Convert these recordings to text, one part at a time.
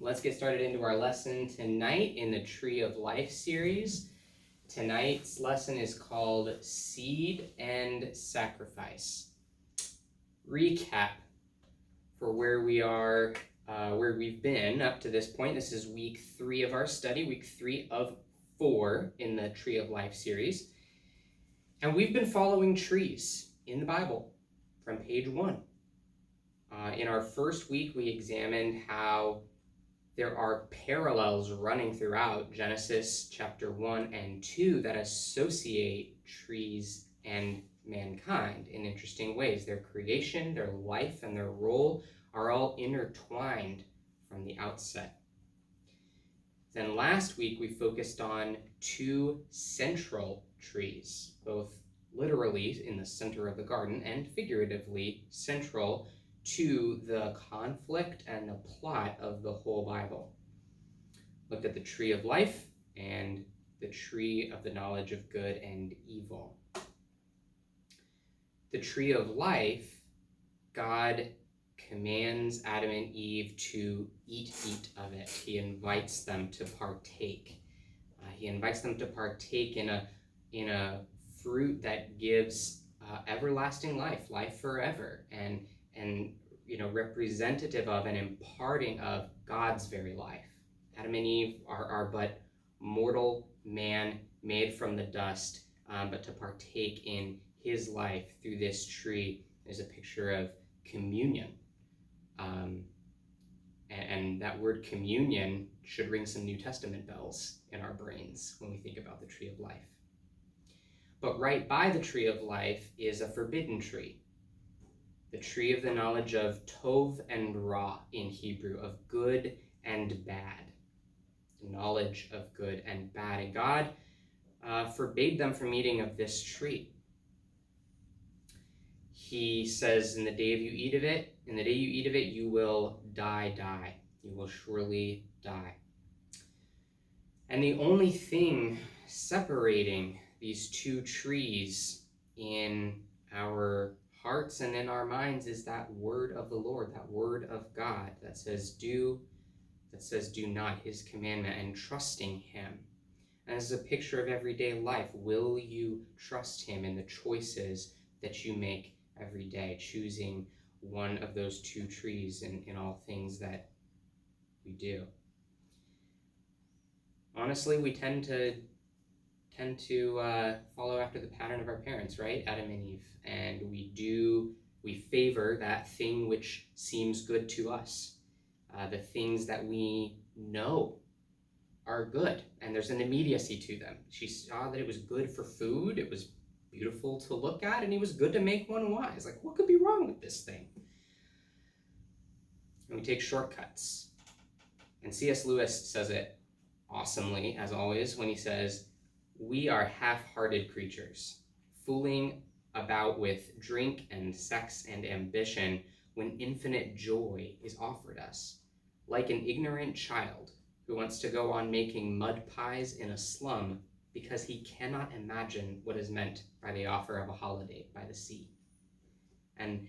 Let's get started into our lesson tonight in the Tree of Life series. Tonight's lesson is called Seed and Sacrifice. Recap for where we are, where we've been up to this point. This is week 3 of our study, week 3 of 4 in the Tree of Life series. And we've been following trees in the Bible from page 1. In our first week, we examined how there are parallels running throughout Genesis chapter 1 and 2 that associate trees and mankind in interesting ways. Their creation, their life, and their role are all intertwined from the outset. Then last week, we focused on 2 central trees, both literally in the center of the garden and figuratively central to the conflict and the plot of the whole Bible. Looked at the tree of life and the tree of the knowledge of good and evil. The tree of life, God commands Adam and Eve to eat of it. He invites them to partake. He invites them to partake in a fruit that gives everlasting life forever, and representative of and imparting of God's very life. Adam and Eve are but mortal man made from the dust, but to partake in his life through this tree is a picture of communion. And that word communion should ring some New Testament bells in our brains when we think about the tree of life. But right by the tree of life is a forbidden tree. The tree of the knowledge of Tov and Ra in Hebrew, of good and bad. The knowledge of good and bad. And God forbade them from eating of this tree. He says, in the day you eat of it, you will die. You will surely die. And the only thing separating these 2 trees in our hearts and in our minds is that word of the Lord, that word of God that says do not, his commandment, and trusting him. And this is a picture of everyday life. Will you trust him in the choices that you make every day, choosing one of those 2 trees in all things that we do? Honestly, we tend to follow after the pattern of our parents, right? Adam and Eve. And we favor that thing which seems good to us, the things that we know are good, and there's an immediacy to them. She saw that it was good for food, it was beautiful to look at, and it was good to make one wise. Like, what could be wrong with this thing? And we take shortcuts. And C.S. Lewis says it awesomely, as always, when he says, "We are half-hearted creatures, fooling about with drink and sex and ambition when infinite joy is offered us, like an ignorant child who wants to go on making mud pies in a slum because he cannot imagine what is meant by the offer of a holiday by the sea." And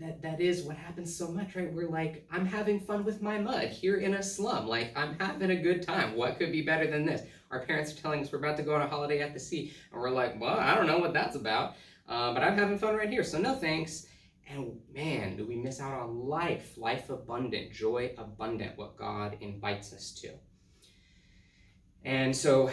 that is what happens so much, right? We're like, I'm having fun with my mud here in a slum. Like, I'm having a good time. What could be better than this? Our parents are telling us we're about to go on a holiday at the sea. And we're like, well, I don't know what that's about. But I'm having fun right here, so no thanks. And man, do we miss out on life abundant, joy abundant, what God invites us to. And so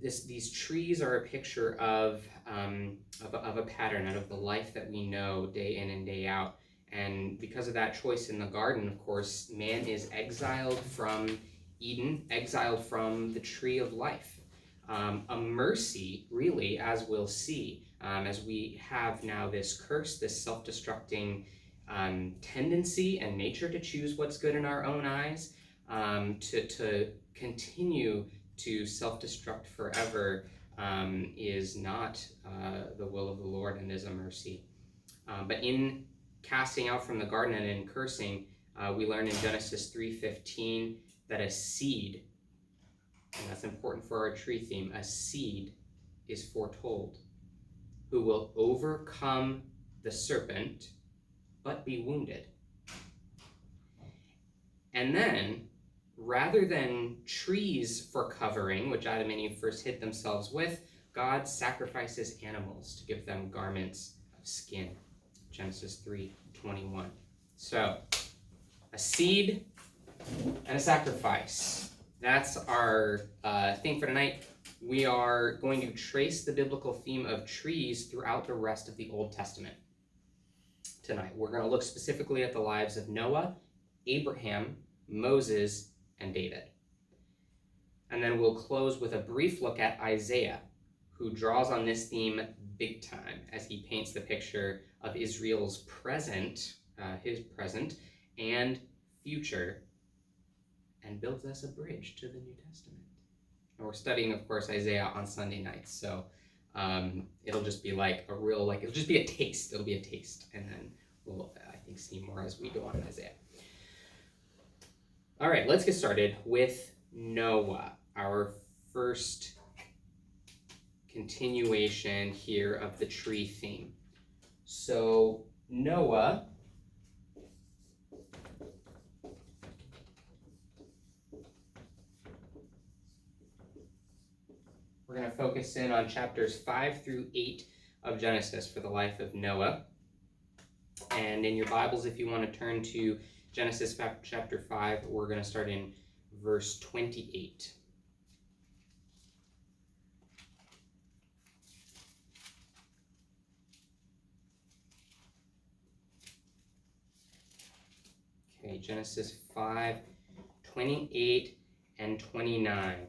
these trees are a picture of a pattern out of the life that we know day in and day out. And because of that choice in the garden, of course, man is exiled from Eden, exiled from the tree of life. A mercy, really, as we'll see, as we have now this curse, this self-destructing tendency and nature to choose what's good in our own eyes, to continue to self-destruct forever, is not the will of the Lord, and is a mercy. But in casting out from the garden and in cursing, we learn in Genesis 3:15 that a seed, and that's important for our tree theme, a seed is foretold, who will overcome the serpent but be wounded. And then, rather than trees for covering, which Adam and Eve first hid themselves with, God sacrifices animals to give them garments of skin. Genesis 3:21. So, a seed and a sacrifice. That's our thing for tonight. We are going to trace the biblical theme of trees throughout the rest of the Old Testament tonight. We're going to look specifically at the lives of Noah, Abraham, Moses, and David. And then we'll close with a brief look at Isaiah, who draws on this theme big time as he paints the picture of Israel's present, his present, and future, and builds us a bridge to the New Testament. And we're studying, of course, Isaiah on Sunday nights, so it'll just be like it'll just be a taste. It'll be a taste, and then we'll, I think, see more as we go on in Isaiah. All right, let's get started with Noah, our first continuation here of the tree theme. So Noah, we're going to focus in on chapters 5 through 8 of Genesis for the life of Noah. And in your Bibles, if you want to turn to Genesis chapter 5, we're going to start in verse 28. Okay, Genesis 5, 28 and 29.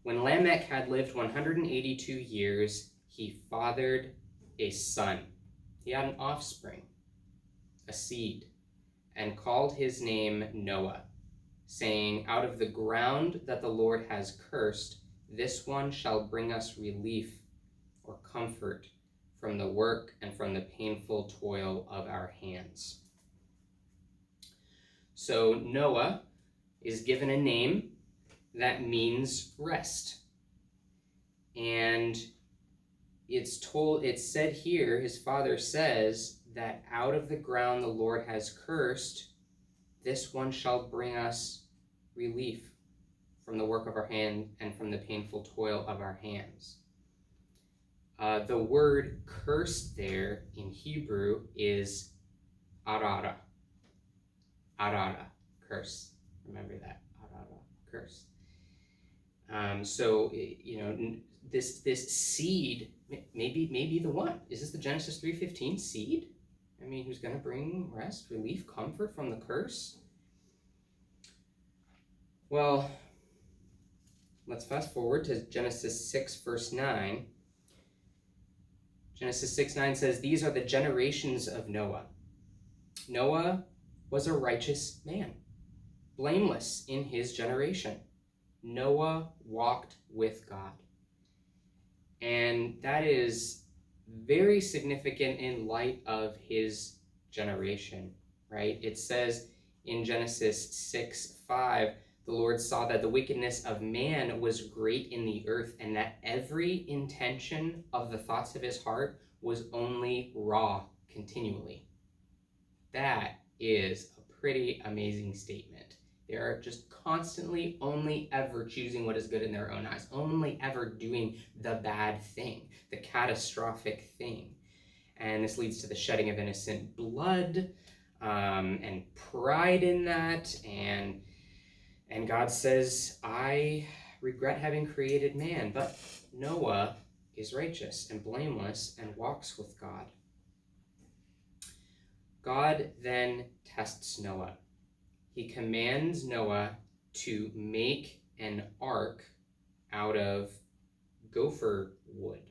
When Lamech had lived 182 years, he fathered a son. He had an offspring, a seed, and called his name Noah, saying, "Out of the ground that the Lord has cursed, this one shall bring us relief or comfort from the work and from the painful toil of our hands." So Noah is given a name that means rest. And it's said here, his father says that out of the ground the Lord has cursed, this one shall bring us relief from the work of our hand and from the painful toil of our hands. The word cursed there in Hebrew is arara. Arara, curse. Remember that, arara, curse. So, this seed maybe the one. Is this the Genesis 3:15 seed? I mean, who's going to bring rest, relief, comfort from the curse? Well, let's fast forward to Genesis 6, verse 9. Genesis 6:9 says, "These are the generations of Noah. Noah was a righteous man, blameless in his generation. Noah walked with God." And that is very significant in light of his generation, right? It says in Genesis 6:5, "The Lord saw that the wickedness of man was great in the earth, and that every intention of the thoughts of his heart was only raw continually." That is a pretty amazing statement. They are just constantly only ever choosing what is good in their own eyes, only ever doing the bad thing, the catastrophic thing. And this leads to the shedding of innocent blood, and pride in that. And God says, "I regret having created man." But Noah is righteous and blameless and walks with God. God then tests Noah. He commands Noah to make an ark out of gopher wood.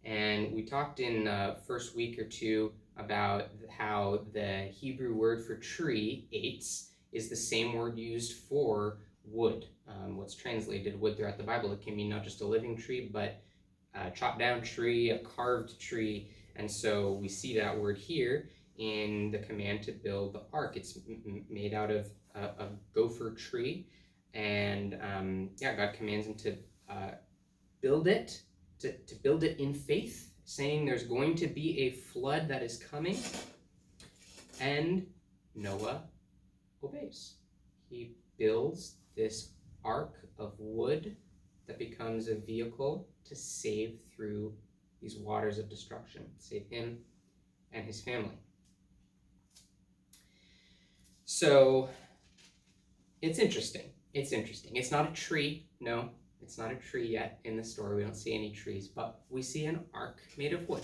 And we talked in the first week or two about how the Hebrew word for tree, eitz, is the same word used for wood. What's translated wood throughout the Bible. It can mean not just a living tree, but a chopped down tree, a carved tree. And so we see that word here in the command to build the ark. It's made out of a gopher tree, and God commands him to build it, to build it in faith, saying there's going to be a flood that is coming, and Noah obeys. He builds this ark of wood that becomes a vehicle to save through these waters of destruction, save him and his family. So it's interesting. It's not a tree. No, it's not a tree yet in the story. We don't see any trees, but we see an ark made of wood.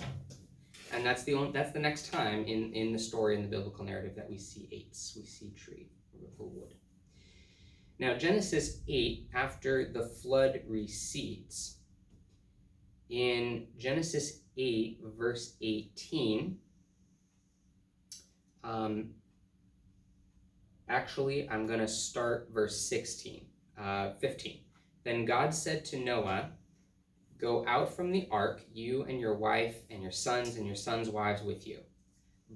And that's the next time in the story, in the biblical narrative, that we see eights. We see tree or wood. Now, Genesis 8, after the flood recedes, in Genesis 8, verse 18, actually, I'm going to start verse 15. Then God said to Noah, "Go out from the ark, you and your wife and your sons' wives with you.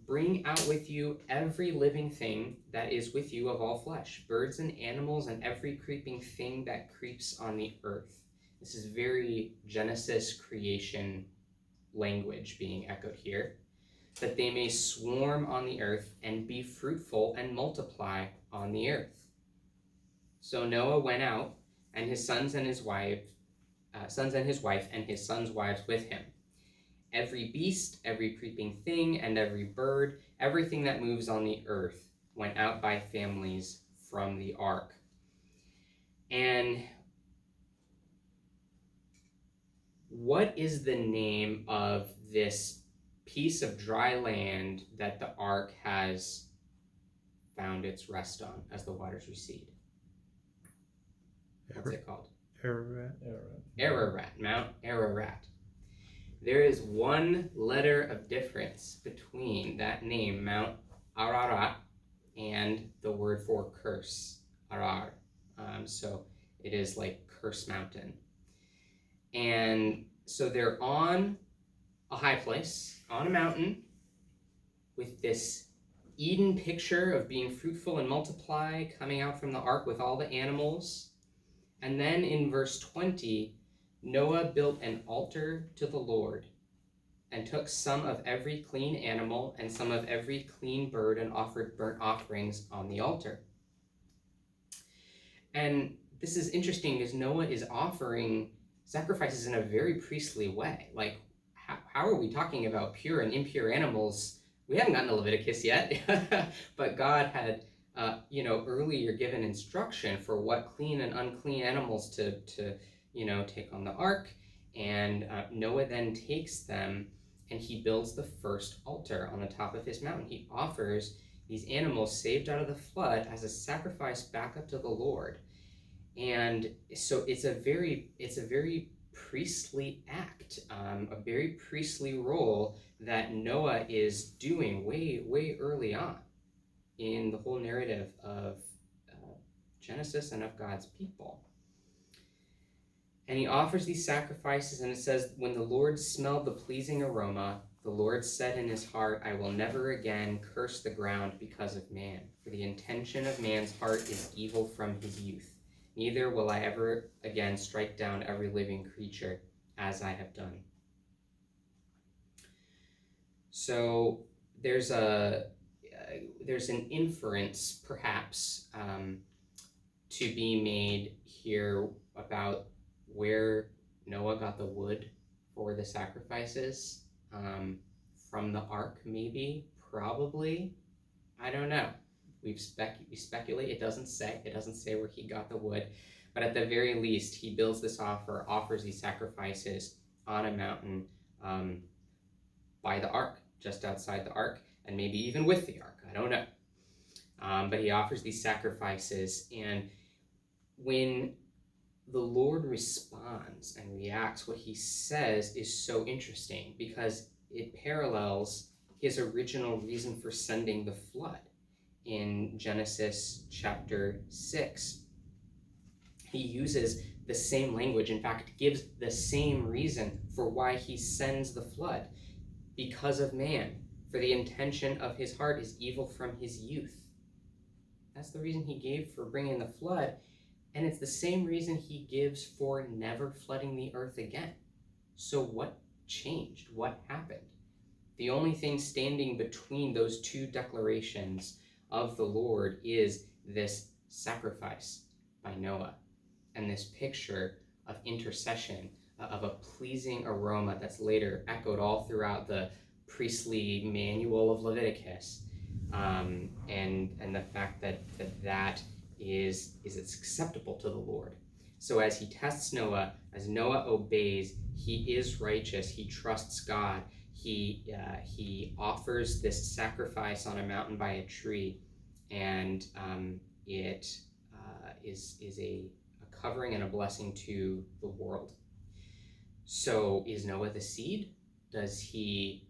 Bring out with you every living thing that is with you of all flesh, birds and animals and every creeping thing that creeps on the earth." This is very Genesis creation language being echoed here. "That they may swarm on the earth and be fruitful and multiply on the earth." So Noah went out, and his sons and his wife and his sons' wives with him. Every beast, every creeping thing, and every bird, everything that moves on the earth, went out by families from the ark. And what is the name of this piece of dry land that the ark has found its rest on as the waters recede? What's it called? Ararat. Mount Ararat. There is one letter of difference between that name, Mount Ararat, and the word for curse, Arar. So it is like curse mountain. And so they're on a high place, on a mountain, with this Eden picture of being fruitful and multiply coming out from the ark with all the animals. And then in verse 20, Noah built an altar to the Lord and took some of every clean animal and some of every clean bird and offered burnt offerings on the altar. And this is interesting because Noah is offering sacrifices in a very priestly way. Like, how are we talking about pure and impure animals? We haven't gotten to Leviticus yet, but God had earlier given instruction for what clean and unclean animals to take on the ark, and Noah then takes them and he builds the first altar on the top of his mountain. He offers these animals saved out of the flood as a sacrifice back up to the Lord, and so it's a very priestly act, a very priestly role that Noah is doing way early on in the whole narrative of Genesis and of God's people. And he offers these sacrifices, and it says, "When the Lord smelled the pleasing aroma, the Lord said in his heart, I will never again curse the ground because of man, for the intention of man's heart is evil from his youth. Neither will I ever again strike down every living creature as I have done." So there's an inference, perhaps, to be made here about where Noah got the wood for the sacrifices. From the ark, maybe, probably. I don't know. We speculate. It doesn't say where he got the wood, but at the very least, he builds this offers these sacrifices on a mountain by the ark, just outside the ark, and maybe even with the ark. I don't know. But he offers these sacrifices, and when the Lord responds and reacts, what he says is so interesting because it parallels his original reason for sending the flood. In Genesis chapter 6, he uses the same language, in fact, gives the same reason for why he sends the flood. Because of man, for the intention of his heart is evil from his youth. That's the reason he gave for bringing the flood, and it's the same reason he gives for never flooding the earth again. So what changed? What happened? The only thing standing between those two declarations of the Lord is this sacrifice by Noah, and this picture of intercession, of a pleasing aroma that's later echoed all throughout the priestly manual of Leviticus, and the fact that is acceptable to the Lord. So as he tests Noah, as Noah obeys, he is righteous. He trusts God. He offers this sacrifice on a mountain by a tree, and it is a covering and a blessing to the world. So is Noah the seed? Does he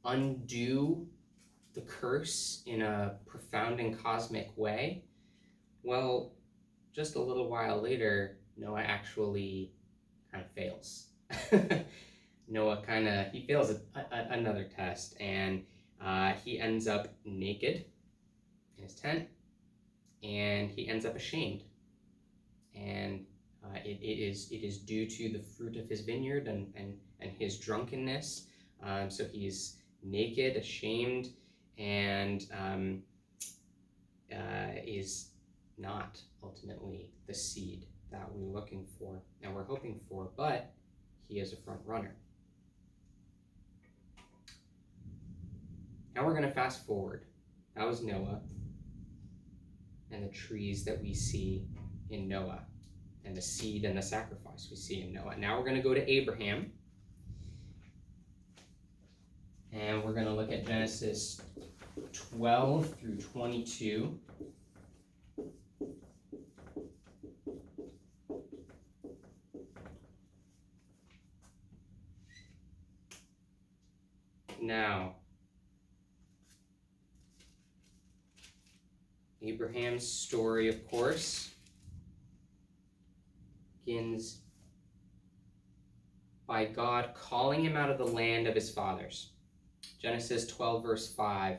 undo the curse in a profound and cosmic way? Well, just a little while later, Noah actually kind of fails. Noah he fails another test, and he ends up naked in his tent, and he ends up ashamed. And it is due to the fruit of his vineyard and his drunkenness. So he's naked, ashamed, and is not ultimately the seed that we're looking for and we're hoping for, but he is a front runner. Now we're going to fast forward. That was Noah and the trees that we see in Noah, and the seed and the sacrifice we see in Noah. Now we're going to go to Abraham, and we're going to look at Genesis 12 through 22. Now, Abraham's story, of course, begins by God calling him out of the land of his fathers. Genesis 12, verse 5.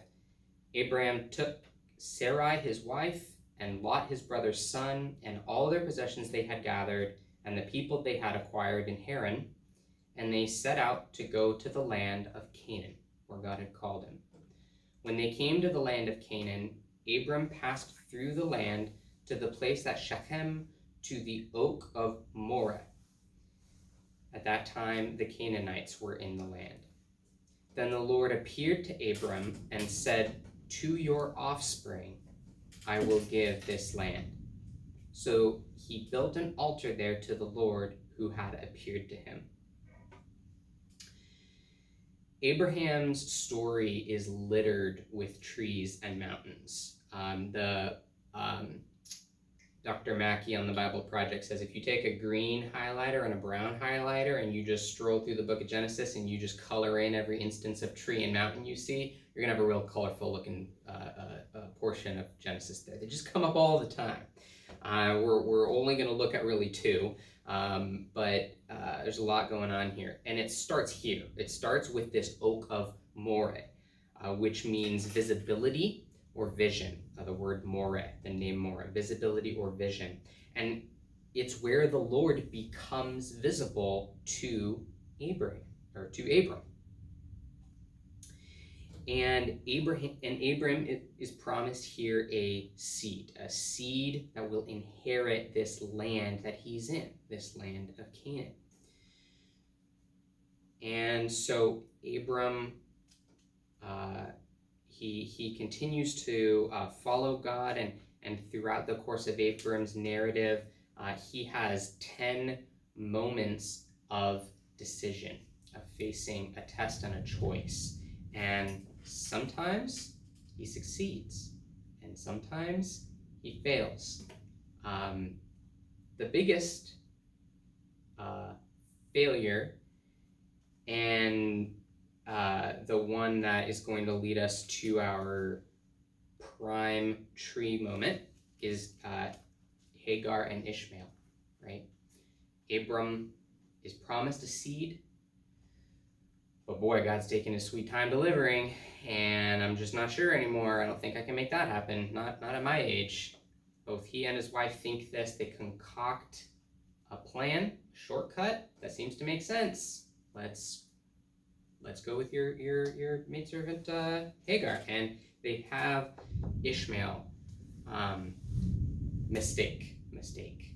Abraham took Sarai his wife, and Lot his brother's son, and all their possessions they had gathered, and the people they had acquired in Haran, and they set out to go to the land of Canaan, where God had called him. When they came to the land of Canaan, Abram passed through the land to the place that Shechem, to the oak of Moreh. At that time, the Canaanites were in the land. Then the Lord appeared to Abram and said, "To your offspring I will give this land." So he built an altar there to the Lord who had appeared to him. Abraham's story is littered with trees and mountains. Dr. Mackey on the Bible Project says if you take a green highlighter and a brown highlighter and you just stroll through the book of Genesis and you just color in every instance of tree and mountain you see, you're going to have a real colorful looking portion of Genesis there. They just come up all the time. We're only going to look at really two, but there's a lot going on here. And it starts here. It starts with this oak of Moreh, which means visibility or vision. The word Moreh, the name Moreh, visibility or vision. And it's where the Lord becomes visible to Abraham, or to Abram. And Abram is promised here a seed that will inherit this land that he's in, this land of Canaan. And so Abram, he continues to follow God, and throughout the course of Abram's narrative, he has 10 moments of decision, of facing a test and a choice. And sometimes he succeeds, and sometimes he fails. The biggest failure, and the one that is going to lead us to our prime tree moment, is Hagar and Ishmael, right? Abram is promised a seed, but boy, God's taking his sweet time delivering, and I'm just not sure anymore. I don't think I can make that happen, not at my age. Both he and his wife think this. They concoct a plan, a shortcut that seems to make sense. Let's let's go with your maidservant Hagar. And they have Ishmael. Mistake,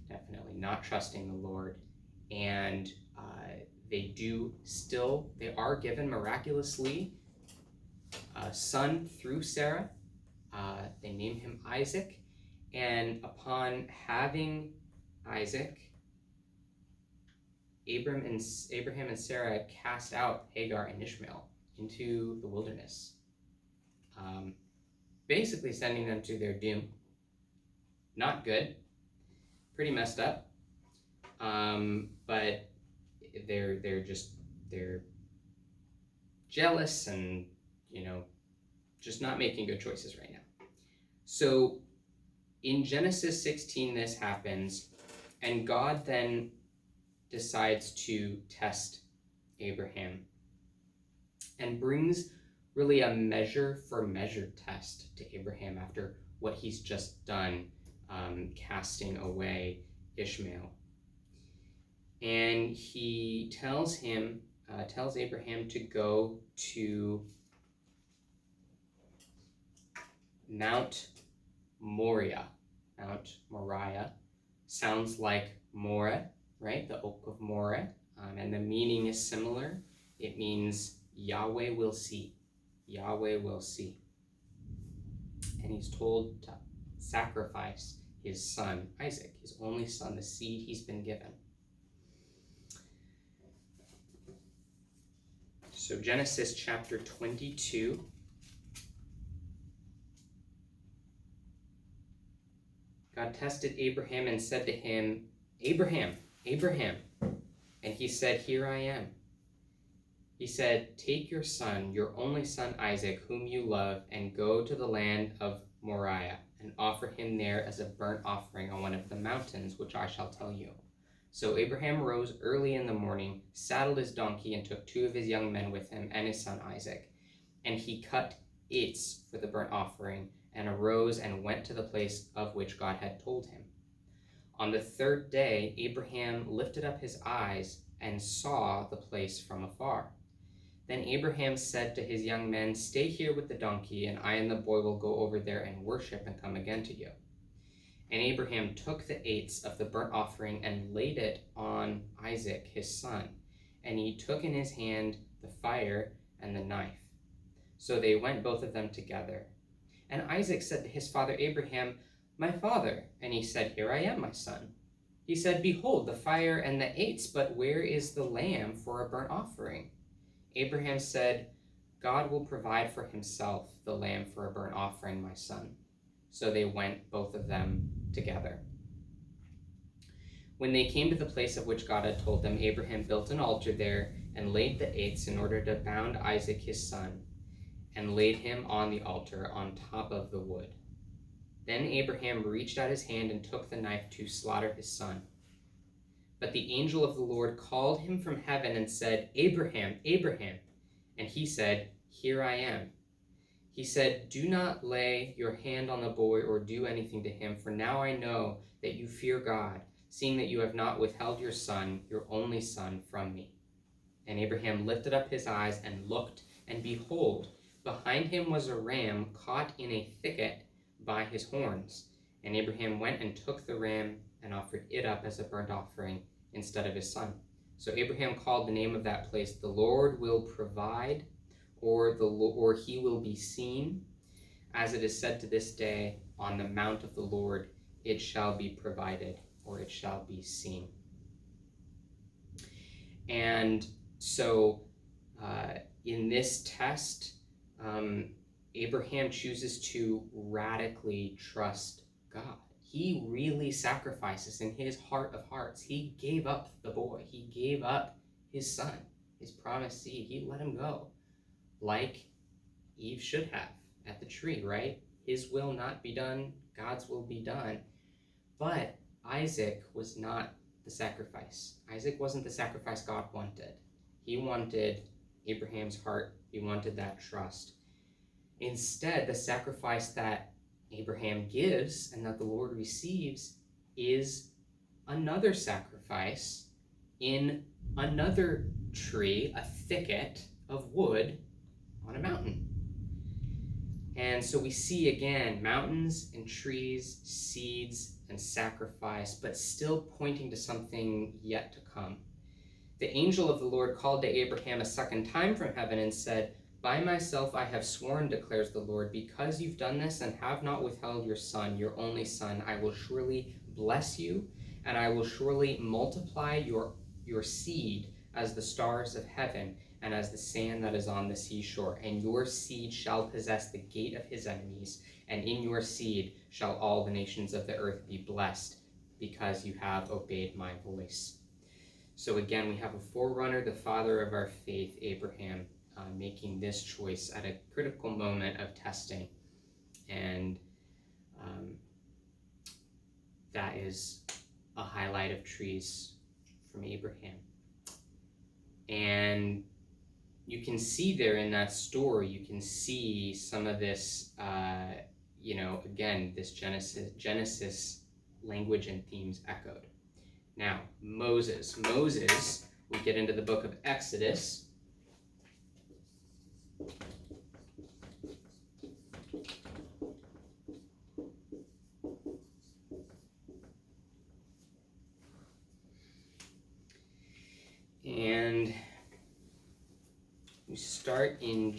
definitely not trusting the Lord. And they are given miraculously a son through Sarah. They name him Isaac. And upon having Isaac, Abraham and Sarah cast out Hagar and Ishmael into the wilderness, basically sending them to their doom. Not good, pretty messed up, but they're jealous and just not making good choices right now. So in Genesis 16 this happens, and God then decides to test Abraham and brings really a measure for measure test to Abraham after what he's just done, casting away Ishmael. And he tells Abraham to go to Mount Moriah. Mount Moriah sounds like Moreh, right? The oak of Moreh. And the meaning is similar. It means Yahweh will see. Yahweh will see. And he's told to sacrifice his son, Isaac, his only son, the seed he's been given. So Genesis chapter 22. God tested Abraham and said to him, Abraham, Abraham. And he said, Here I am. He said, Take your son, your only son Isaac, whom you love, and go to the land of Moriah, and offer him there as a burnt offering on one of the mountains, which I shall tell you. So Abraham rose early in the morning, saddled his donkey, and took 2 of his young men with him, and his son Isaac. And he cut its for the burnt offering, and arose and went to the place of which God had told him. On the 3rd day, Abraham lifted up his eyes and saw the place from afar. Then Abraham said to his young men, Stay here with the donkey, and I and the boy will go over there and worship and come again to you. And Abraham took the 8ths of the burnt offering and laid it on Isaac, his son. And he took in his hand the fire and the knife. So they went both of them together. And Isaac said to his father Abraham, My father. And he said, Here I am, my son. He said, Behold, the fire and the 8ths, but where is the lamb for a burnt offering? Abraham said, God will provide for himself the lamb for a burnt offering, my son. So they went, both of them, together. When they came to the place of which God had told them, Abraham built an altar there and laid the 8ths in order to bound Isaac his son, and laid him on the altar on top of the wood. Then Abraham reached out his hand and took the knife to slaughter his son. But the angel of the Lord called him from heaven and said, Abraham, Abraham. And he said, Here I am. He said, Do not lay your hand on the boy or do anything to him, for now I know that you fear God, seeing that you have not withheld your son, your only son, from me. And Abraham lifted up his eyes and looked, and behold, behind him was a ram caught in a thicket by his horns. And Abraham went and took the ram and offered it up as a burnt offering instead of his son. So Abraham called the name of that place, The Lord will provide, or he will be seen. As it is said to this day, on the mount of the Lord it shall be provided, or it shall be seen. And so in this test, Abraham chooses to radically trust God. He really sacrifices in his heart of hearts. He gave up the boy. He gave up his son, his promised seed. He let him go, like Eve should have at the tree, right? His will not be done, God's will be done. But Isaac was not the sacrifice. Isaac wasn't the sacrifice God wanted. He wanted Abraham's heart. He wanted that trust. Instead, the sacrifice that Abraham gives and that the Lord receives is another sacrifice in another tree, a thicket of wood on a mountain. And so we see again mountains and trees, seeds and sacrifice, but still pointing to something yet to come. The angel of the Lord called to Abraham a second time from heaven and said, "By myself I have sworn, declares the Lord, because you've done this and have not withheld your son, your only son, I will surely bless you, and I will surely multiply your seed as the stars of heaven and as the sand that is on the seashore. And your seed shall possess the gate of his enemies, and in your seed shall all the nations of the earth be blessed, because you have obeyed my voice." So again, we have a forerunner, the father of our faith, Abraham, making this choice at a critical moment of testing. And that is a highlight of trees from Abraham. And you can see there in that story, you can see some of this, again, this Genesis language and themes echoed. Now, Moses, we get into the book of Exodus. And we start in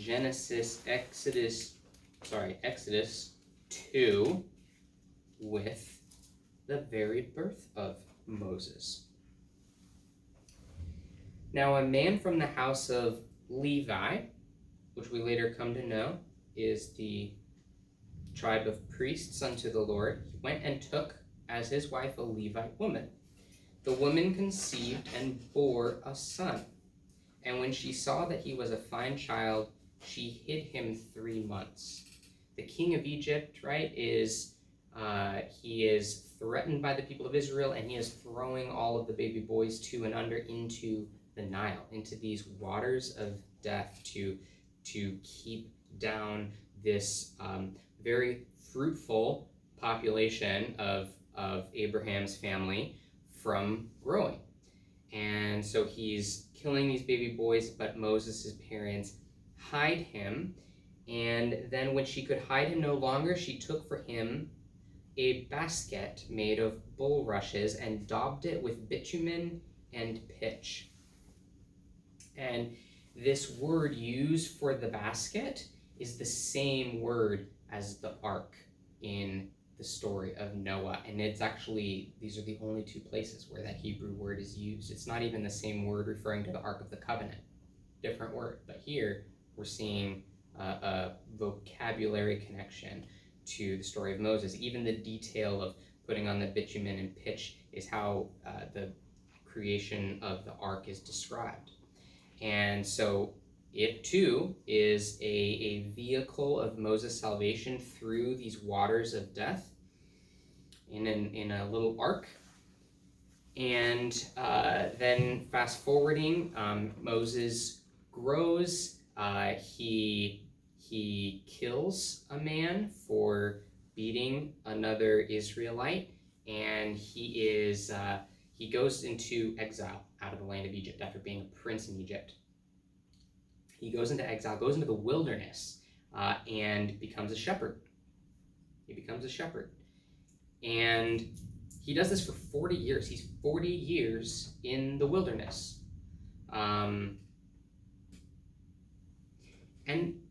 Exodus 2 with the very birth of Moses. Now, a man from the house of Levi, which we later come to know is the tribe of priests unto the Lord, he went and took as his wife a Levite woman. The woman conceived and bore a son. And when she saw that he was a fine child, she hid him 3 months. The king of Egypt, he is threatened by the people of Israel, and he is throwing all of the baby boys to and under into the Nile, into these waters of death to keep down this very fruitful population of Abraham's family from growing. And so he's killing these baby boys, but Moses' parents hide him. And then when she could hide him no longer, she took for him a basket made of bulrushes and daubed it with bitumen and pitch. And this word used for the basket is the same word as the ark in the story of Noah. And it's actually, these are the only 2 places where that Hebrew word is used. It's not even the same word referring to the Ark of the Covenant. Different word. But here we're seeing a vocabulary connection to the story of Moses. Even the detail of putting on the bitumen and pitch is how the creation of the ark is described. And so it too is a vehicle of Moses' salvation through these waters of death in a little ark. And then fast forwarding, Moses grows. He kills a man for beating another Israelite, and he goes into exile out of the land of Egypt after being a prince in Egypt. He goes into exile, goes into the wilderness, and becomes a shepherd. He becomes a shepherd. And he does this for 40 years. He's 40 years in the wilderness. And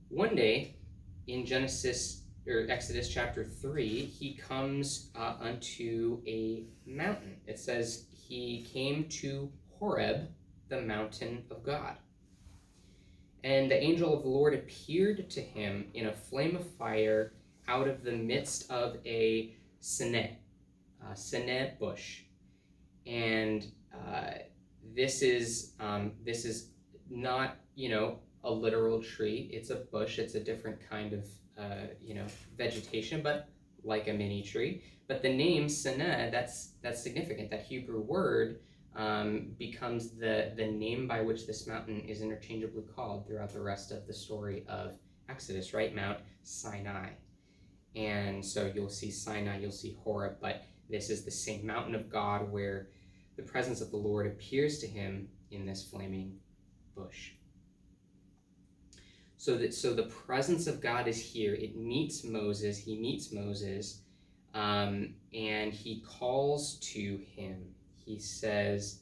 one day, in Exodus chapter 3, he comes unto a mountain. It says he came to Horeb, the mountain of God. And the angel of the Lord appeared to him in a flame of fire out of the midst of a Sinai bush. And this is not, a literal tree. It's a bush. It's a different kind of, vegetation, but like a mini tree. But the name Sinai, that's significant. That Hebrew word becomes the name by which this mountain is interchangeably called throughout the rest of the story of Exodus, right? Mount Sinai. And so you'll see Sinai, you'll see Horeb, but this is the same mountain of God where the presence of the Lord appears to him in this flaming bush. So the presence of God is here. It meets Moses. He meets Moses, and he calls to him. He says,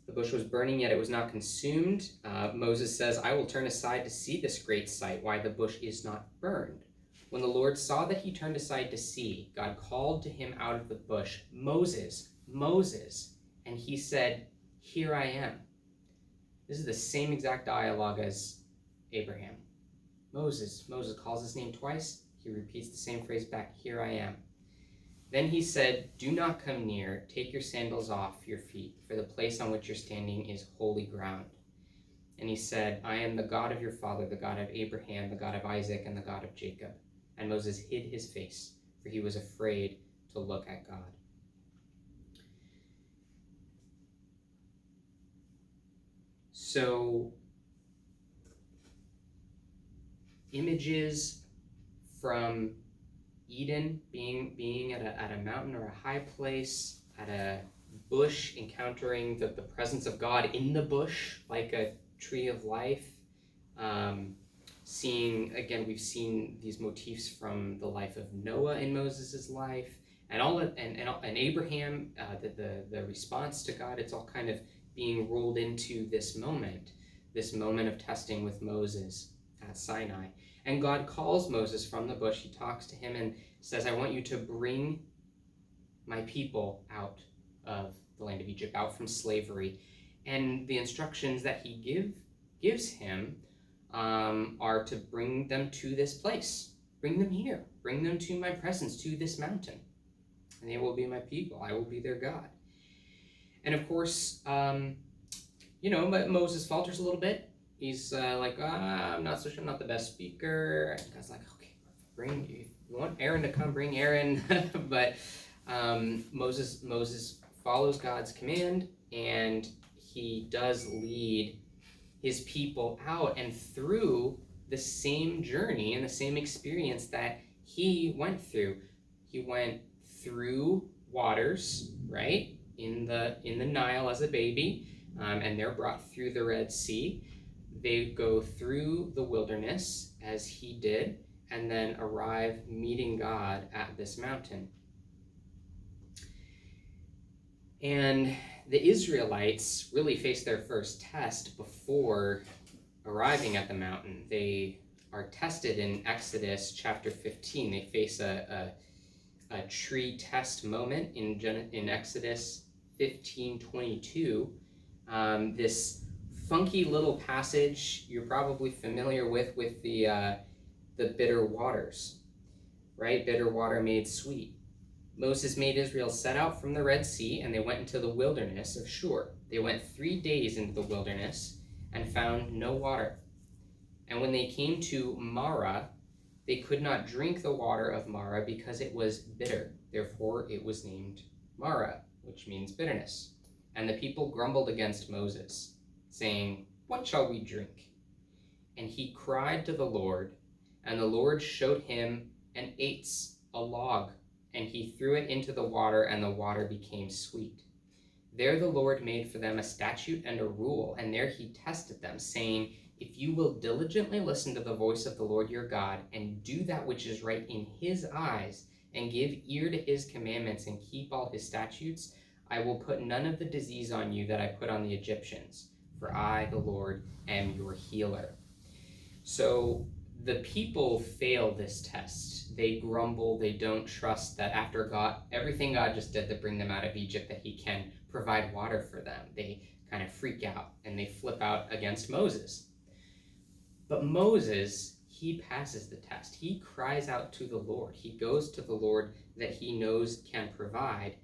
the bush was burning, yet it was not consumed. Moses says, I will turn aside to see this great sight, why the bush is not burned. When the Lord saw that he turned aside to see, God called to him out of the bush, Moses, Moses. And he said, here I am. This is the same exact dialogue as Abraham. Moses calls his name twice. He repeats the same phrase back, here I am. Then he said, do not come near. Take your sandals off your feet, for the place on which you're standing is holy ground. And he said, I am the God of your father, the God of Abraham, the God of Isaac, and the God of Jacob. And Moses hid his face, for he was afraid to look at God. So, images from Eden, being at a mountain or a high place, at a bush, encountering the presence of God in the bush, like a tree of life. We've seen these motifs from the life of Noah in Moses' life, and Abraham, the response to God. It's all kind of being rolled into this moment of testing with Moses at Sinai. And God calls Moses from the bush. He talks to him and says, I want you to bring my people out of the land of Egypt, out from slavery. And the instructions that he gives him are to bring them to this place. Bring them here. Bring them to my presence, to this mountain. And they will be my people. I will be their God. And of course, but Moses falters a little bit. He's like, I'm not so sure, I'm not the best speaker. And God's like, okay, if you want Aaron to come, bring Aaron. But Moses follows God's command, and he does lead his people out and through the same journey and the same experience that he went through. He went through waters, right, in the Nile as a baby, and they're brought through the Red Sea. They go through the wilderness as he did, and then arrive meeting God at this mountain. And the Israelites really face their first test before arriving at the mountain. They are tested in Exodus chapter 15. They face a tree test moment in Exodus 15:22. This funky little passage you're probably familiar with the bitter waters, right? Bitter water made sweet. Moses made Israel set out from the Red Sea, and they went into the wilderness of Shur. They went 3 days into the wilderness and found no water. And when they came to Marah, they could not drink the water of Marah because it was bitter. Therefore, it was named Marah, which means bitterness. And the people grumbled against Moses, saying, what shall we drink? And he cried to the Lord, and the Lord showed him an ates, a log, and he threw it into the water, and the water became sweet. There the Lord made for them a statute and a rule, and there he tested them, saying, if you will diligently listen to the voice of the Lord your God, and do that which is right in his eyes, and give ear to his commandments, and keep all his statutes, I will put none of the disease on you that I put on the Egyptians, for I, the Lord, am your healer. So the people fail this test. They grumble, they don't trust that after everything God just did to bring them out of Egypt, that he can provide water for them. They kind of freak out and they flip out against Moses. But Moses, he passes the test. He cries out to the Lord. He goes to the Lord that he knows can provide,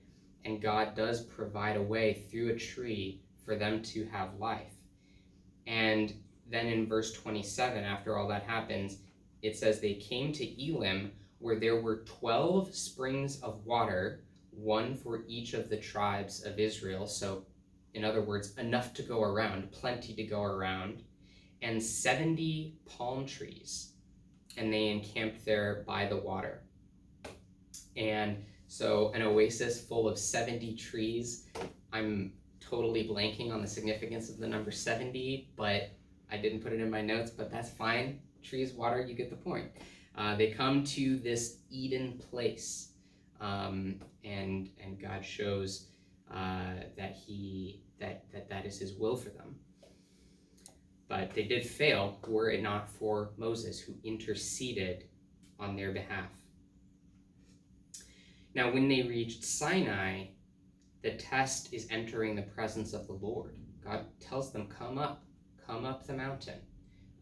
and God does provide a way through a tree for them to have life. And then in verse 27, after all that happens, it says they came to Elim, where there were 12 springs of water, one for each of the tribes of Israel. So, in other words, enough to go around, plenty to go around, and 70 palm trees. And they encamped there by the water. And so an oasis full of 70 trees. I'm totally blanking on the significance of the number 70, but I didn't put it in my notes, but that's fine. Trees, water, you get the point. They come to this Eden place, and God shows that that is His will for them. But they did fail were it not for Moses, who interceded on their behalf. Now, when they reached Sinai, the test is entering the presence of the Lord. God tells them, come up the mountain.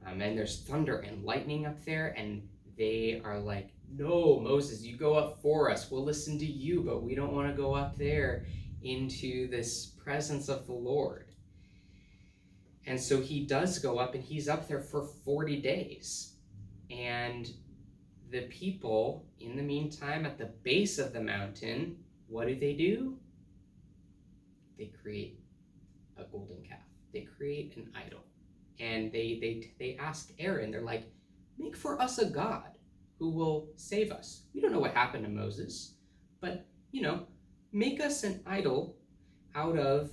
And there's thunder and lightning up there, and they are like, no, Moses, you go up for us. We'll listen to you, but we don't want to go up there into this presence of the Lord. And so he does go up, and he's up there for 40 days. And the people, in the meantime, at the base of the mountain, what do? They create a golden calf. They create an idol. And they ask Aaron, they're like, make for us a god who will save us. We don't know what happened to Moses, but, make us an idol out of,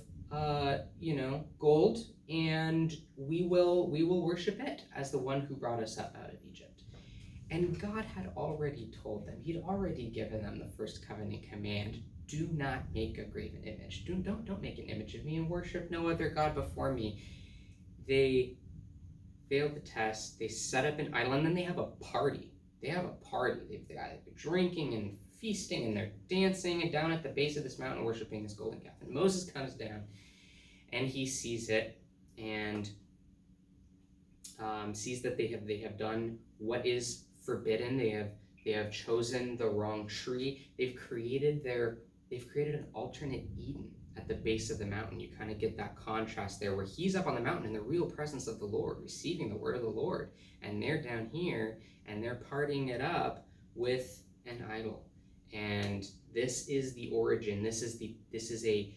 gold, and we will worship it as the one who brought us up out of Egypt. And God had already told them, he'd already given them the first covenant command, do not make a graven image. Don't make an image of me and worship no other god before me. They failed the test. They set up an idol, and then they have a party. They're drinking and feasting, and they're dancing and down at the base of this mountain worshiping this golden calf. And Moses comes down, and he sees it, and sees that they have done what is forbidden. They have chosen the wrong tree. They've created an alternate Eden at the base of the mountain. You kind of get that contrast there, where he's up on the mountain in the real presence of the Lord, receiving the word of the Lord, and they're down here, and they're partying it up with an idol. And this is the origin. This is a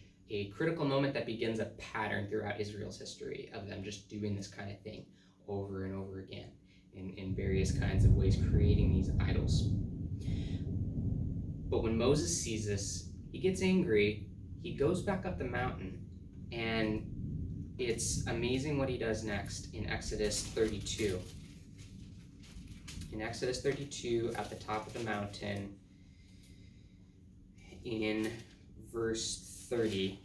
critical moment that begins a pattern throughout Israel's history of them just doing this kind of thing over and over again in various kinds of ways, creating these idols. But when Moses sees this, he gets angry. He goes back up the mountain, and it's amazing what he does next in Exodus 32. In Exodus 32, at the top of the mountain, in verse 30,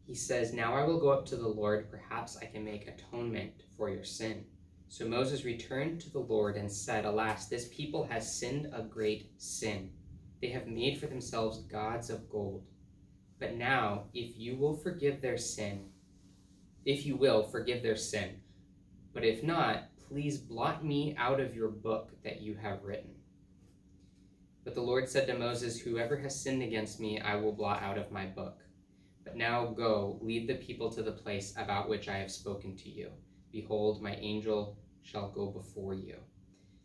he says, now I will go up to the Lord, perhaps I can make atonement for your sin. So Moses returned to the Lord and said, alas, this people has sinned a great sin. They have made for themselves gods of gold. But now, if you will forgive their sin, but if not, please blot me out of your book that you have written. But the Lord said to Moses, whoever has sinned against me, I will blot out of my book. But now go, lead the people to the place about which I have spoken to you. Behold, my angel shall go before you.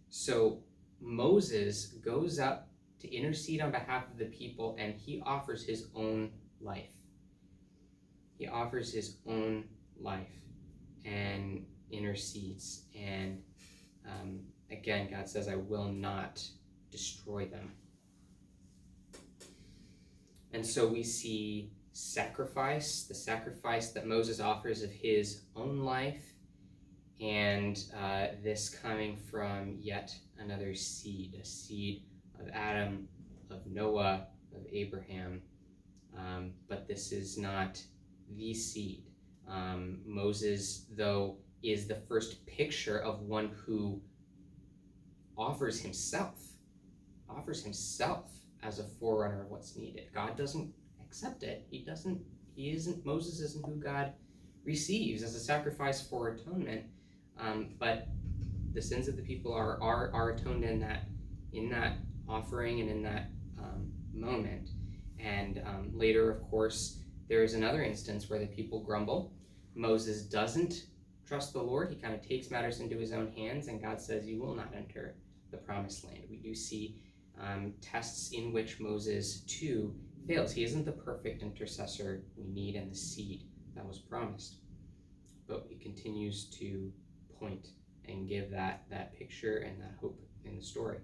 So Moses goes up to intercede on behalf of the people, and he offers his own life. He offers his own life and intercedes. And again, God says, I will not destroy them. And so we see sacrifice, the sacrifice that Moses offers of his own life, and this coming from yet another seed, a seed of Adam, of Noah, of Abraham. But this is not the seed. Moses, though, is the first picture of one who offers himself as a forerunner of what's needed. God doesn't accept it. Moses isn't who God receives as a sacrifice for atonement. But the sins of the people are atoned in that offering and in that moment. And later, of course, there is another instance where the people grumble. Moses doesn't trust the Lord. He kind of takes matters into his own hands, and God says, you will not enter the promised land. We do see tests in which Moses, too, fails. He isn't the perfect intercessor we need and the seed that was promised. But he continues to point and give that picture and that hope in the story.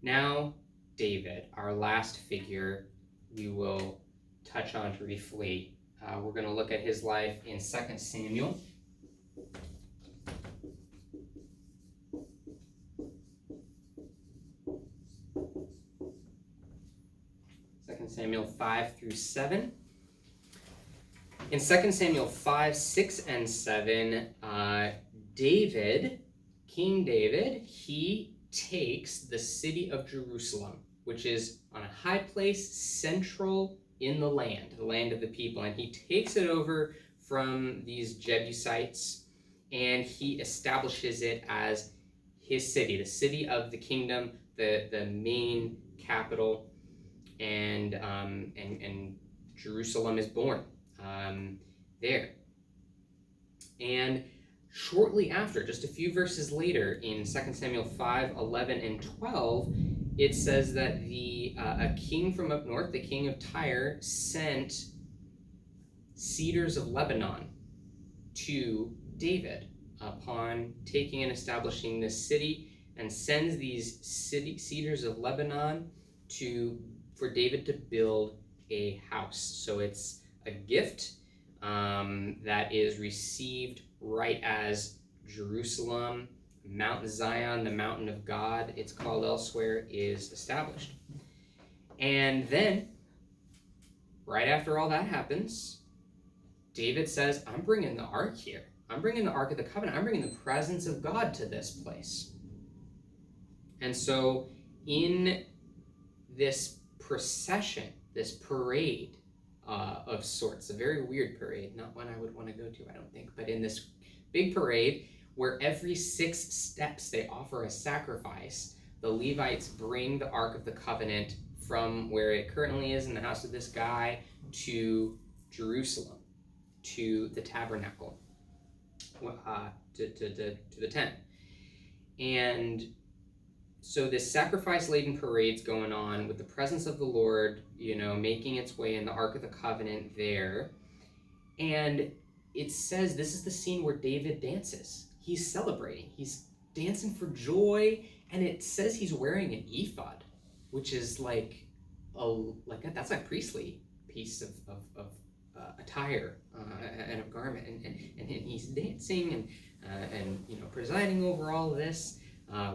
Now, David, our last figure, we will touch on briefly. We're going to look at his life in 2 Samuel. Samuel 5 through 7. In 2 Samuel 5, 6, and 7, King David, he takes the city of Jerusalem, which is on a high place, central in the land of the people, and he takes it over from these Jebusites, and he establishes it as his city, the city of the kingdom, the main capital. And Jerusalem is born there. And shortly after, just a few verses later, in 2 Samuel 5, 11, and 12, it says that a king from up north, the king of Tyre, sent cedars of Lebanon to David upon taking and establishing this city, and sends these cedars of Lebanon for David to build a house. So it's a gift that is received right as Jerusalem, Mount Zion, the mountain of God, it's called elsewhere, is established. And then, right after all that happens, David says, I'm bringing the ark here. I'm bringing the Ark of the Covenant. I'm bringing the presence of God to this place. And so in this procession, this parade of sorts, a very weird parade, not one I would want to go to, I don't think, but in this big parade where every 6 steps they offer a sacrifice, the Levites bring the Ark of the Covenant from where it currently is in the house of this guy to Jerusalem, to the tabernacle, to the tent. And so this sacrifice-laden parade's going on with the presence of the Lord, making its way in the Ark of the Covenant there. And it says this is the scene where David dances. He's celebrating. He's dancing for joy, and it says he's wearing an ephod, which is that's a priestly piece of attire and of garment, and he's dancing and presiding over all of this.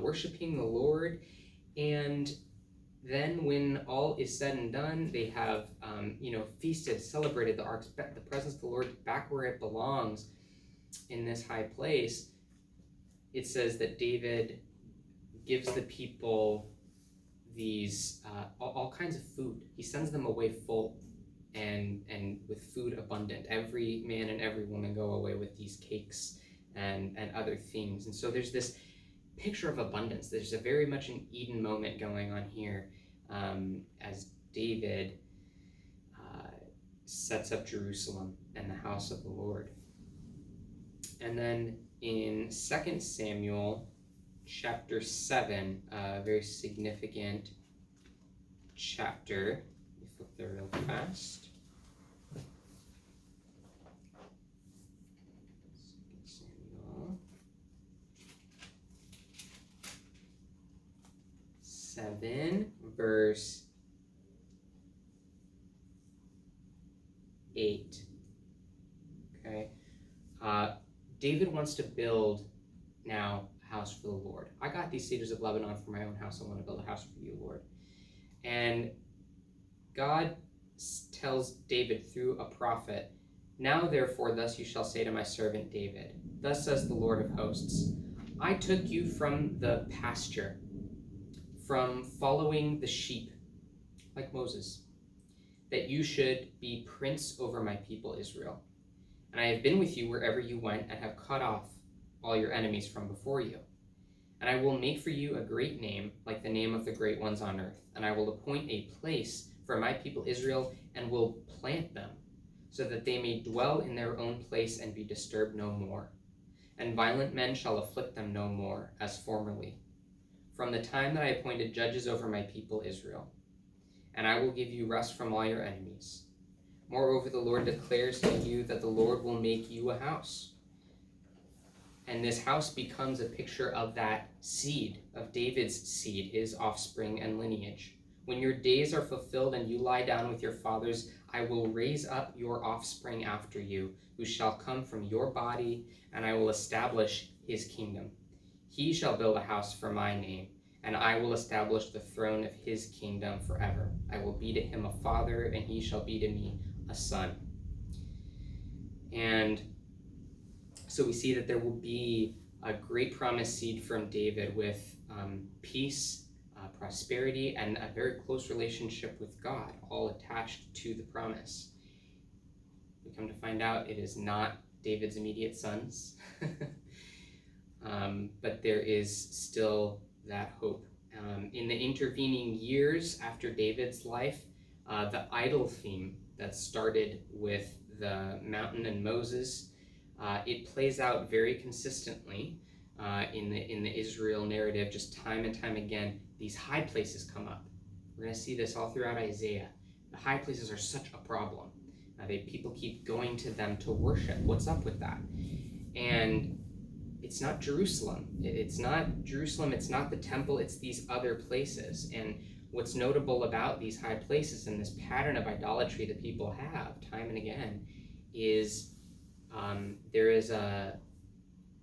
Worshiping the Lord. And then when all is said and done, they have feasted, celebrated the presence of the Lord back where it belongs in this high place. It says that David gives the people these all kinds of food. He sends them away full and with food abundant. Every man and every woman go away with these cakes and other things. And so there's this picture of abundance. There's a very much an Eden moment going on here as David sets up Jerusalem and the house of the Lord. And then in 2 Samuel chapter 7, a very significant chapter. Let me flip there real fast. 2 Samuel 7, verse 8. Okay. David wants to build now a house for the Lord. I got these cedars of Lebanon for my own house. I want to build a house for you, Lord. And God tells David through a prophet, now therefore thus you shall say to my servant David, thus says the Lord of hosts, I took you from the pasture, from following the sheep, like Moses, that you should be prince over my people Israel. And I have been with you wherever you went, and have cut off all your enemies from before you. And I will make for you a great name, like the name of the great ones on earth. And I will appoint a place for my people Israel, and will plant them, so that they may dwell in their own place and be disturbed no more. And violent men shall afflict them no more, as formerly, from the time that I appointed judges over my people Israel. And I will give you rest from all your enemies. Moreover, the Lord declares to you that the Lord will make you a house. And this house becomes a picture of that seed, of David's seed, his offspring and lineage, When your days are fulfilled and you lie down with your fathers, I will raise up your offspring after you, who shall come from your body, and I will establish his kingdom. He shall build a house for my name, and I will establish the throne of his kingdom forever. I will be to him a father, and he shall be to me a son. And so we see that there will be a great promised seed from David with peace, prosperity, and a very close relationship with God, all attached to the promise. We come to find out it is not David's immediate sons, but there is still that hope. In the intervening years after David's life, the idol theme that started with the mountain and Moses, it plays out very consistently in the Israel narrative, just time and time again. These high places come up. We're going to see this all throughout Isaiah. The high places are such a problem. People keep going to them to worship. What's up with that? And it's not Jerusalem. It's not Jerusalem. It's not the temple. It's these other places. And what's notable about these high places and this pattern of idolatry that people have time and again is there is a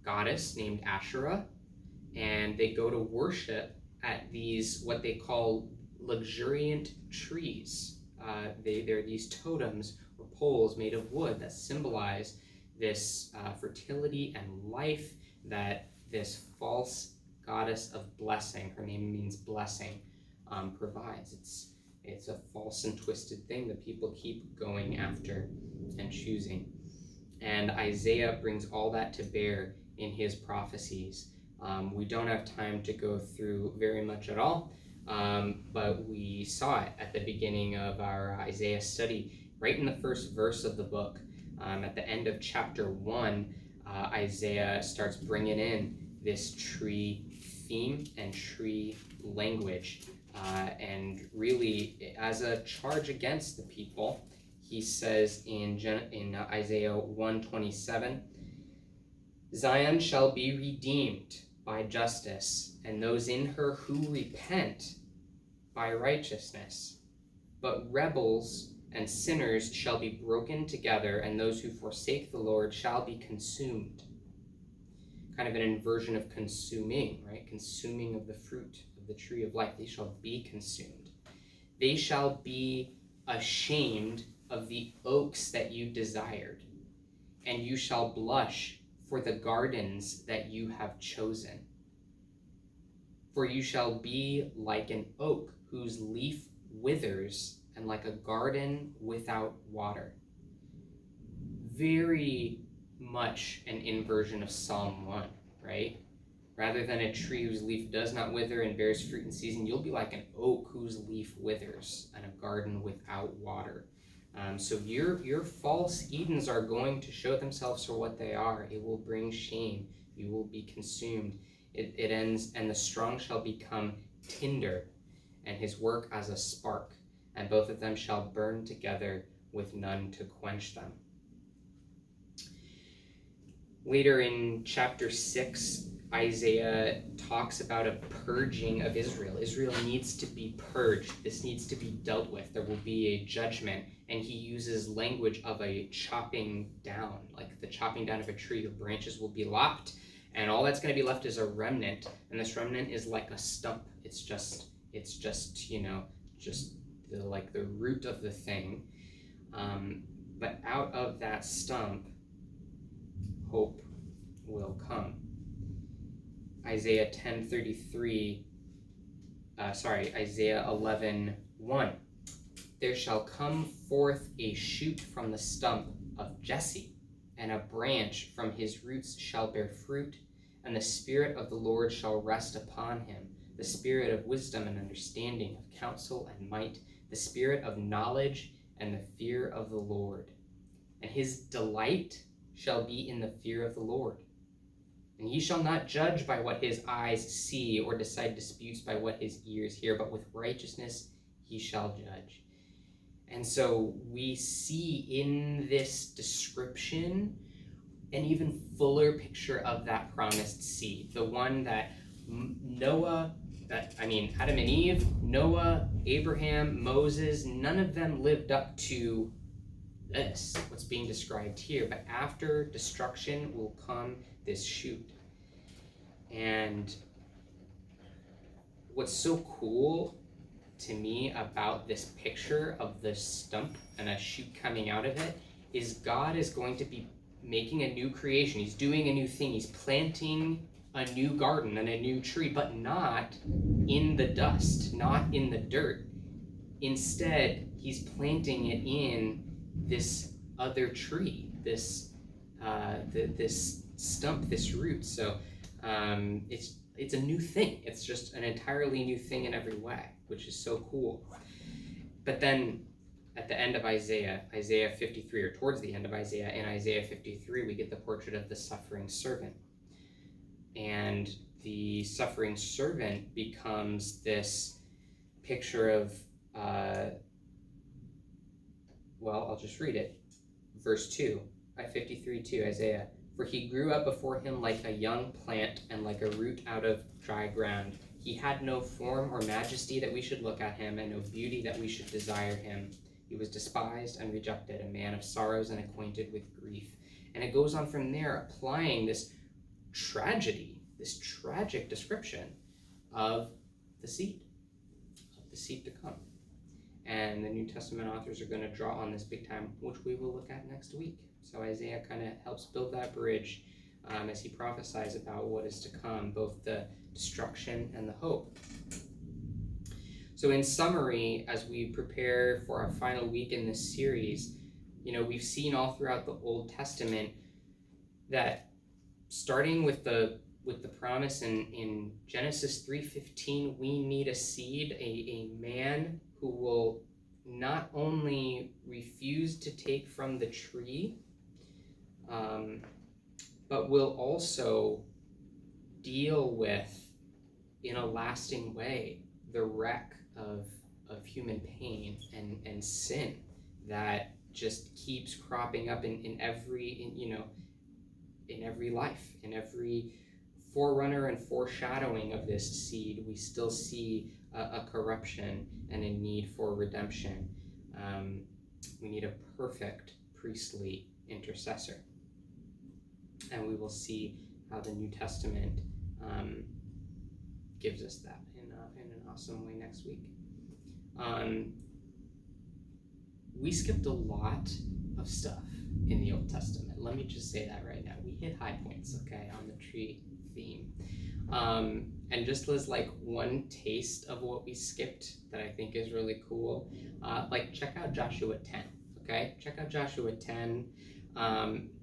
goddess named Asherah, and they go to worship at these, what they call luxuriant trees. They're these totems or poles made of wood that symbolize this fertility and life that this false goddess of blessing, her name means blessing, provides. It's a false and twisted thing that people keep going after and choosing. And Isaiah brings all that to bear in his prophecies. We don't have time to go through very much at all, but we saw it at the beginning of our Isaiah study, right in the first verse of the book. At the end of chapter 1, Isaiah starts bringing in this tree theme and tree language. And really, as a charge against the people, he says in Isaiah 1:27, Zion shall be redeemed by justice, and those in her who repent by righteousness. But rebels and sinners shall be broken together, and those who forsake the Lord shall be consumed. Kind of an inversion of consuming, right? Consuming of the fruit of the tree of life. They shall be consumed. They shall be ashamed of the oaks that you desired, and you shall blush for the gardens that you have chosen. For you shall be like an oak whose leaf withers, and like a garden without water. Very much an inversion of Psalm 1, right? Rather than a tree whose leaf does not wither and bears fruit in season, you'll be like an oak whose leaf withers, and a garden without water. So your false Edens are going to show themselves for what they are. It will bring shame. You will be consumed. It ends, and the strong shall become tinder, and his work as a spark, and both of them shall burn together with none to quench them. Later in chapter 6, Isaiah talks about a purging of Israel. Israel needs to be purged. This needs to be dealt with. There will be a judgment, and he uses language of a chopping down, like the chopping down of a tree. Your branches will be lopped, and all that's going to be left is a remnant, and this remnant is like a stump. It's just the root of the thing. But out of that stump, hope will come. Isaiah 11:1. There shall come forth a shoot from the stump of Jesse, and a branch from his roots shall bear fruit, and the Spirit of the Lord shall rest upon him, the Spirit of wisdom and understanding, of counsel and might, the Spirit of knowledge and the fear of the Lord. And his delight shall be in the fear of the Lord. And he shall not judge by what his eyes see, or decide disputes by what his ears hear, but with righteousness he shall judge. And so we see in this description an even fuller picture of that promised seed, the one that Noah Adam and Eve, Noah, Abraham, Moses, none of them lived up to this, what's being described here. But after destruction will come this shoot. And what's so cool to me about this picture of the stump and a shoot coming out of it is God is going to be making a new creation. He's doing a new thing. He's planting a new garden and a new tree, but not in the dust, not in the dirt. Instead, he's planting it in this other tree, this stump, this root. So it's a new thing. It's just an entirely new thing in every way, which is so cool. But then at the end of Isaiah 53, or towards the end of Isaiah, in Isaiah 53, we get the portrait of the suffering servant. And the suffering servant becomes this picture of, I'll just read it. Verse 2, 53:2, Isaiah. For he grew up before him like a young plant and like a root out of dry ground. He had no form or majesty that we should look at him, and no beauty that we should desire him. He was despised and rejected, a man of sorrows and acquainted with grief. And it goes on from there, applying this tragedy, this tragic description of the seed to come. And the New Testament authors are going to draw on this big time, which we will look at next week. So Isaiah kind of helps build that bridge as he prophesies about what is to come, both the destruction and the hope. So in summary, as we prepare for our final week in this series, we've seen all throughout the Old Testament that starting with the promise in Genesis 3:15, we need a seed, a man who will not only refuse to take from the tree, but will also deal with, in a lasting way, the wreck of human pain and sin that just keeps cropping up in every life, in every forerunner and foreshadowing of this seed. We still see a corruption and a need for redemption. We need a perfect priestly intercessor, and we will see how the New Testament gives us that in an awesome way next week. We skipped a lot of stuff in the Old Testament. Let me just say that right now. We hit high points, okay, on the tree theme. And just as like one taste of what we skipped that I think is really cool, check out Joshua 10, okay? Check out Joshua 10.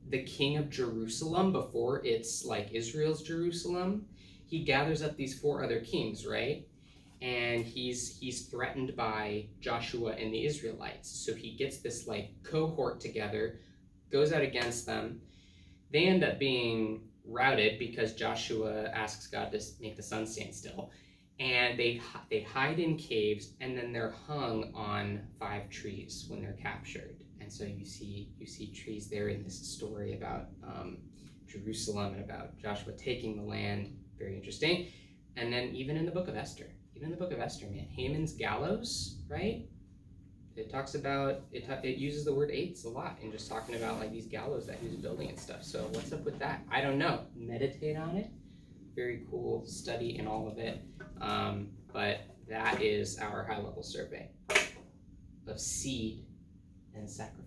The king of Jerusalem, before it's like Israel's Jerusalem, he gathers up these 4 other kings, right? And he's threatened by Joshua and the Israelites. So he gets this like cohort together, goes out against them. They end up being routed because Joshua asks God to make the sun stand still. And they hide in caves, and then they're hung on 5 trees when they're captured. And so you see trees there in this story about Jerusalem and about Joshua taking the land. Very interesting. And then even in the book of Esther, man, Haman's gallows, right? It talks about, it uses the word eights a lot in just talking about like these gallows that he was building and stuff. So what's up with that? I don't know. Meditate on it. Very cool study in all of it. But that is our high-level survey of seed and sacrifice.